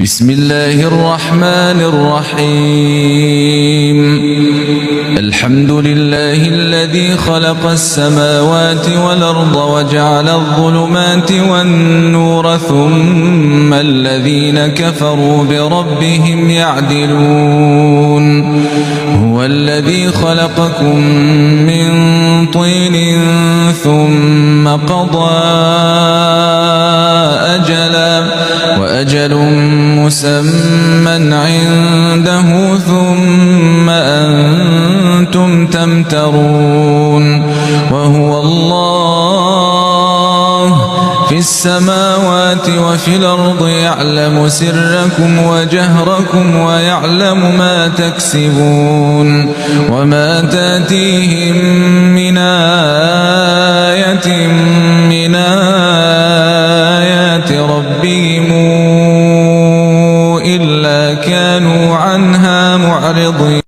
بسم الله الرحمن الرحيم الحمد لله الذي خلق السماوات والأرض وجعل الظلمات والنور ثم الذين كفروا بربهم يعدلون هو الذي خلقكم من طين ثم قضى أجلا وأجل مسمى عنده ثم أنتم تمترون وهو الله في السماوات وفي الأرض يعلم سركم وجهركم ويعلم ما تكسبون وما تأتيهم من آية من آيات ربهم إلا كانوا عنها معرضين.